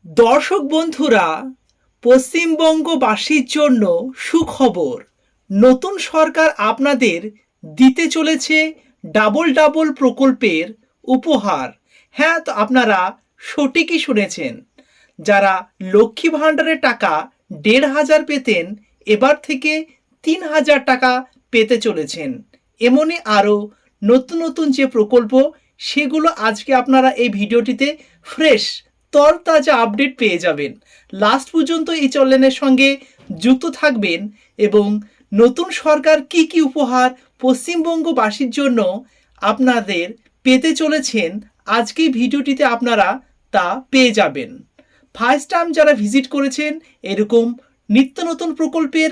দর্শক বন্ধুরা, পশ্চিমবঙ্গবাসীর জন্য সুখবর। নতুন সরকার আপনাদের দিতে চলেছে ডাবল ডাবল প্রকল্পের উপহার। হ্যাঁ, তো আপনারা সঠিকই শুনেছেন। যারা লক্ষ্মী ভাণ্ডারের টাকা ১,৫০০ পেতেন, এবার থেকে ৩,০০০ টাকা পেতে চলেছেন। এমনই আরও নতুন নতুন যে প্রকল্প, সেগুলো আজকে আপনারা এই ভিডিওটিতে ফ্রেশ তরতাজা আপডেট পেয়ে যাবেন। লাস্ট পর্যন্ত এই চ্যানেলের সঙ্গে যুক্ত থাকবেন এবং নতুন সরকার কি কি উপহার পশ্চিমবঙ্গবাসীর জন্য আপনাদের পেতে চলেছেন, আজকে ভিডিওটিতে আপনারা তা পেয়ে যাবেন। ফার্স্ট টাইম যারা ভিজিট করেছেন, এরকম নিত্য নতুন প্রকল্পের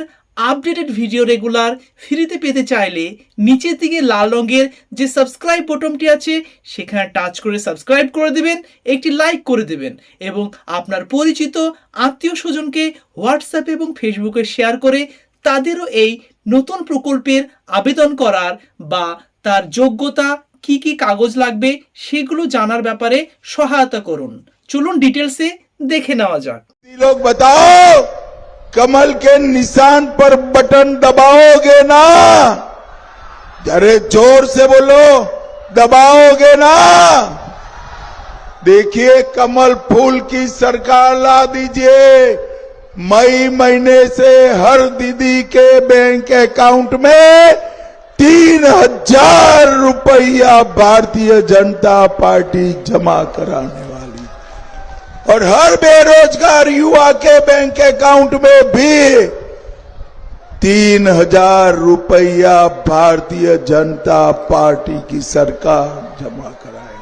আপডেটেড ভিডিও রেগুলার ফ্রিতে পেতে চাইলে নিচের দিকে লাল রঙের যে সাবস্ক্রাইব বাটনটি আছে, সেখানে টাচ করে সাবস্ক্রাইব করে দেবেন, একটি লাইক করে দেবেন এবং আপনার পরিচিত আত্মীয় স্বজনকে হোয়াটসঅ্যাপে এবং ফেসবুকে শেয়ার করে তাদেরও এই নতুন প্রকল্পের আবেদন করার বা তার যোগ্যতা কি কি কাগজ লাগবে সেগুলো জানার ব্যাপারে সহায়তা করুন। চলুন ডিটেলসে দেখে নেওয়া যাক। लोग बताओ, कमल के निशान पर बटन दबाओगे ना? अरे जोर से बोलो, दबाओगे ना? देखिए, कमल फूल की सरकार ला दीजिए। मई महीने से हर दीदी के बैंक अकाउंट में 3,000 रुपया भारतीय जनता पार्टी जमा कराने वाली, और हर बेरोजगार युवा के बैंक अकाउंट में भी 3,000 रुपया भारतीय जनता पार्टी की सरकार जमा कराए।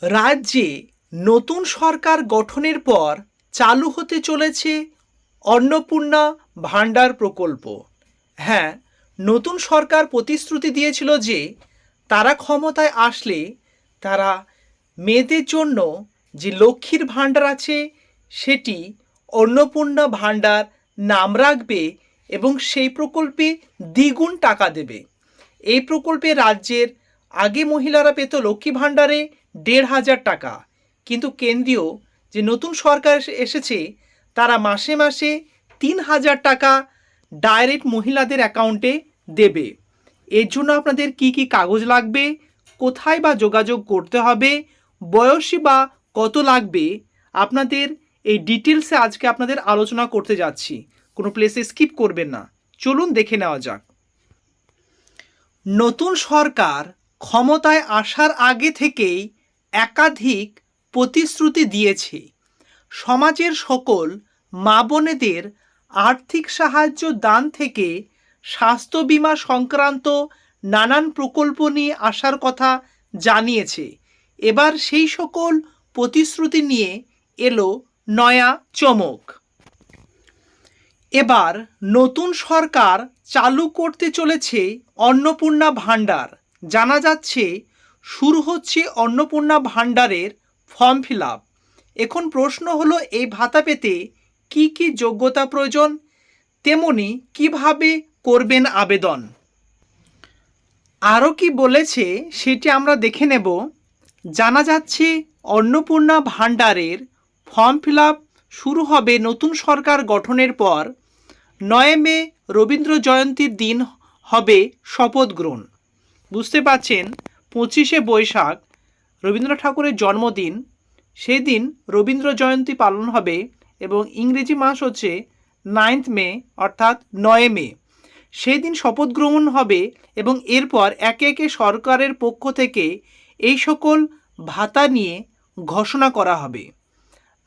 রাজ্যে নতুন সরকার গঠনের পর চালু হতে চলেছে অন্নপূর্ণা ভাণ্ডার প্রকল্প। হ্যাঁ, নতুন সরকার প্রতিশ্রুতি দিয়েছিল যে তারা ক্ষমতায় আসলে তারা মেয়েদের জন্য যে লক্ষ্মীর ভাণ্ডার আছে সেটি অন্নপূর্ণা ভাণ্ডার নাম রাখবে এবং সেই প্রকল্পে দ্বিগুণ টাকা দেবে। এই প্রকল্পে রাজ্যের আগে মহিলারা পেত লক্ষ্মী ভাণ্ডারে ১,৫০০ টাকা, কিন্তু কেন্দ্রীয় যে নতুন সরকার এসেছে তারা মাসে মাসে ৩,০০০ টাকা ডাইরেক্ট মহিলাদের অ্যাকাউন্টে দেবে। এর জন্য আপনাদের কি কি কাগজ লাগবে, কোথায় বা যোগাযোগ করতে হবে, বয়সী বা কত লাগবে, আপনাদের এই ডিটেলসে আজকে আপনাদের আলোচনা করতে যাচ্ছি। কোনো প্লেসে স্কিপ করবেন না। চলুন দেখে নেওয়া যাক। নতুন সরকার ক্ষমতায় আসার আগে থেকেই একাধিক প্রতিশ্রুতি দিয়েছে। সমাজের সকল মা বোনেদের আর্থিক সাহায্য দান থেকে স্বাস্থ্য বীমা সংক্রান্ত নানান প্রকল্প নিয়ে আসার কথা জানিয়েছে। এবার সেই সকল প্রতিশ্রুতি নিয়ে এলো নয়া চমক। এবার নতুন সরকার চালু করতে চলেছে অন্নপূর্ণা ভাণ্ডার। জানা যাচ্ছে শুরু হচ্ছে অন্নপূর্ণা ভাণ্ডারের ফর্ম ফিল আপ। এখন প্রশ্ন হলো, এই ভাতা পেতে কি কি যোগ্যতা প্রয়োজন, তেমনি কিভাবে করবেন আবেদন। আরও কি বলেছে সেটি আমরা দেখে নেব। জানা যাচ্ছে অন্নপূর্ণা ভাণ্ডারের ফর্ম ফিল আপ শুরু হবে নতুন সরকার গঠনের পর। ৯ মে রবীন্দ্র জয়ন্তীর দিন হবে শপথ গ্রহণ। বুঝতে পারছেন, 25শে বৈশাখ রবীন্দ্রনাথ ঠাকুরের জন্মদিন, সেই দিন রবীন্দ্র জয়ন্তী পালন হবে এবং ইংরেজি মাস হচ্ছে 9 মে অর্থাৎ 9 মে। সেই দিন শপথ গ্রহণ হবে এবং এরপর একে একে সরকারের পক্ষ থেকে এই সকল ভাতা নিয়ে ঘোষণা করা হবে।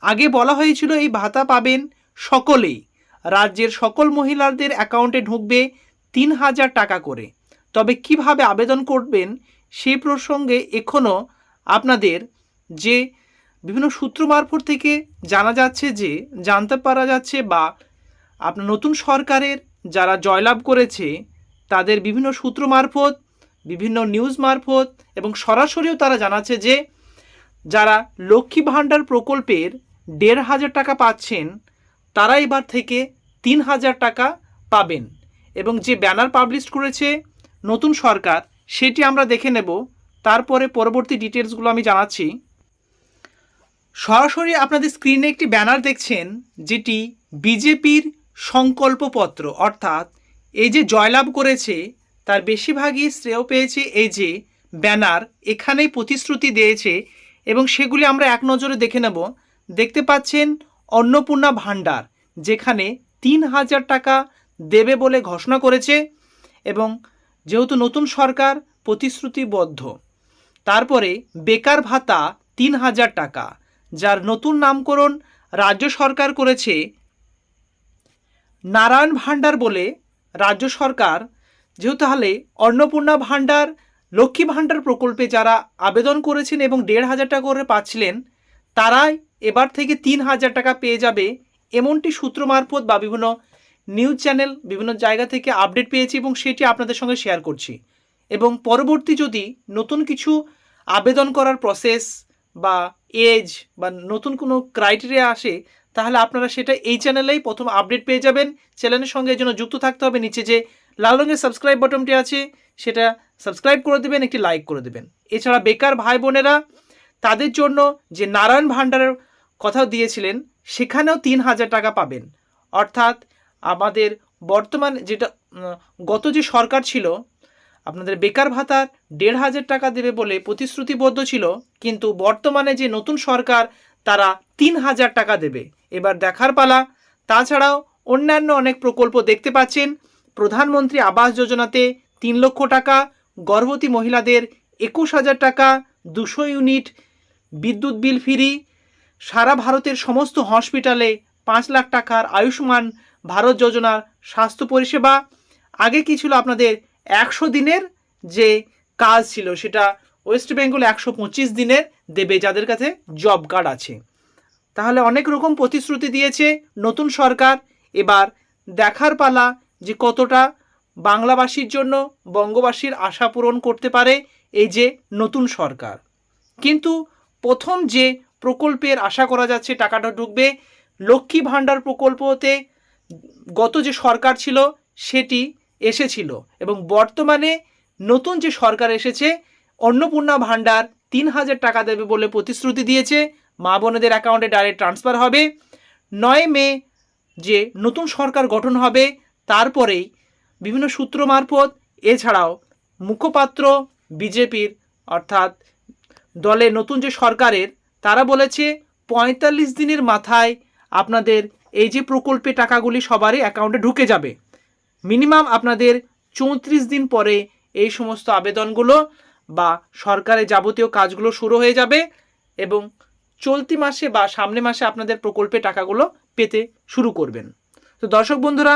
আগে বলা হয়েছিল এই ভাতা পাবেন সকলেই, রাজ্যের সকল মহিলাদের অ্যাকাউন্টে ঢুকবে ৩,০০০ টাকা করে। তবে কিভাবে আবেদন করবেন সেই প্রসঙ্গে এখনও আপনাদের যে বিভিন্ন সূত্র মারফত থেকে জানা যাচ্ছে, যে জানতে পারা যাচ্ছে বা আপনার নতুন সরকারের যারা জয়লাভ করেছে তাদের বিভিন্ন সূত্র মারফত, বিভিন্ন নিউজ মারফত এবং সরাসরিও তারা জানাচ্ছে যে যারা লক্ষ্মী ভাণ্ডার প্রকল্পের ১,৫০০ টাকা পাচ্ছেন তারা এবার থেকে ৩,০০০ টাকা পাবেন। এবং যে ব্যানার পাবলিশ করেছে নতুন সরকার সেটি আমরা দেখে নেব, তারপরে পরবর্তী ডিটেলসগুলো আমি জানাচ্ছি। সরাসরি আপনাদের স্ক্রিনে একটি ব্যানার দেখছেন, যেটি বিজেপির সংকল্পপত্র, অর্থাৎ এই যে জয়লাভ করেছে তার বেশিরভাগই শ্রেয় পেয়েছে এই যে ব্যানার, এখানেই প্রতিশ্রুতি দিয়েছে এবং সেগুলি আমরা এক নজরে দেখে নেব। দেখতে পাচ্ছেন অন্নপূর্ণা ভাণ্ডার, যেখানে 3,000 টাকা দেবে বলে ঘোষণা করেছে এবং যেহেতু নতুন সরকার প্রতিশ্রুতিবদ্ধ। তারপরে বেকার ভাতা 3,000 টাকা, যার নতুন নামকরণ রাজ্য সরকার করেছে নারায়ণ ভাণ্ডার বলে রাজ্য সরকার। যেহেতু তাহলে অন্নপূর্ণা ভাণ্ডার, লক্ষ্মী ভাণ্ডার প্রকল্পে যারা আবেদন করেছেন এবং 1,500 টাকা করে পাচ্ছিলেন, তারাই এবার থেকে 3,000 টাকা পেয়ে যাবে, এমনটি সূত্র মারফত বা বিভিন্ন নিউজ চ্যানেল বিভিন্ন জায়গা থেকে আপডেট পেয়েছি এবং সেটি আপনাদের সঙ্গে শেয়ার করছি। এবং পরবর্তী যদি নতুন কিছু আবেদন করার প্রসেস বা এজ বা নতুন কোনো ক্রাইটেরিয়া আসে, তাহলে আপনারা সেটা এই চ্যানেলেই প্রথম আপডেট পেয়ে যাবেন। চ্যানেলের সঙ্গে এই জন্য যুক্ত থাকতে হবে। নিচে যে লাল রঙের সাবস্ক্রাইব বাটনটি আছে সেটা সাবস্ক্রাইব করে দেবেন, একটি লাইক করে দেবেন। এছাড়া বেকার ভাই বোনেরা, তাদের জন্য যে নারায়ণ ভাণ্ডারের কথা দিয়েছিলেন, সেখানেও 3,000 টাকা পাবেন। অর্থাৎ আমাদের বর্তমান যেটা গত যে সরকার ছিল, আপনাদের বেকার ভাতার 1,500 টাকা দেবে বলে প্রতিশ্রুতিবদ্ধ ছিল, কিন্তু বর্তমানে যে নতুন সরকার তারা 3,000 টাকা দেবে। এবার দেখার পালা। তাছাড়াও অন্যান্য অনেক প্রকল্প দেখতে পাচ্ছেন। প্রধানমন্ত্রী আবাস যোজনাতে 3 লক্ষ টাকা, গর্ভবতী মহিলাদের 21,000 টাকা, 200 ইউনিট বিদ্যুৎ বিল ফ্রি, সারা ভারতের সমস্ত হসপিটালে 5 লাখ টাকার আয়ুষ্মান ভারত যোজনার স্বাস্থ্য পরিষেবা। আগে কি ছিল, আপনাদের 100 দিনের যে কাজ ছিল সেটা ওয়েস্ট বেঙ্গল 125 দিনের দেবে যাদের কাছে জব কার্ড আছে। তাহলে অনেক রকম প্রতিশ্রুতি দিয়েছে নতুন সরকার। এবার দেখার পালা যে কতটা বাংলাভাষীর জন্য, বঙ্গবাসীর আশা পূরণ করতে পারে এই যে নতুন সরকার। কিন্তু প্রথম যে প্রকল্পের আশা করা যাচ্ছে টাকাটা ঢুকবে, লক্ষ্মী ভাণ্ডার প্রকল্পতে গত যে সরকার ছিল সেটি এসেছিল এবং বর্তমানে নতুন যে সরকার এসেছে, অন্নপূর্ণা ভাণ্ডার 3,000 টাকা দেবে বলে প্রতিশ্রুতি দিয়েছে। মা বোনেদের অ্যাকাউন্টে ডাইরেক্ট ট্রান্সফার হবে। 9 মে যে নতুন সরকার গঠন হবে, তারপরেই বিভিন্ন সূত্র মারফত, এছাড়াও মুখপাত্র বিজেপির অর্থাৎ দলে নতুন যে সরকারের, তারা বলেছে 45 দিনের মাথায় আপনাদের এই যে প্রকল্পে টাকাগুলি সবারই অ্যাকাউন্টে ঢুকে যাবে। মিনিমাম আপনাদের 34 দিন পরে এই সমস্ত আবেদনগুলো বা সরকারের যাবতীয় কাজগুলো শুরু হয়ে যাবে এবং চলতি মাসে বা সামনে মাসে আপনাদের প্রকল্পে টাকাগুলো পেতে শুরু করবেন। তো দর্শক বন্ধুরা,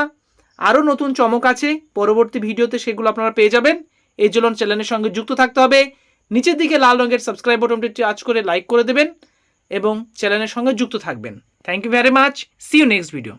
আরও নতুন চমক আছে, পরবর্তী ভিডিওতে সেগুলো আপনারা পেয়ে যাবেন। এই জন্য চ্যানেলের সঙ্গে যুক্ত থাকতে হবে। নিচের দিকে লাল রঙের সাবস্ক্রাইব বাটনটি টাচ করে লাইক করে দেবেন এবং চ্যানেলের সঙ্গে যুক্ত থাকবেন। Thank you very much. See you next video.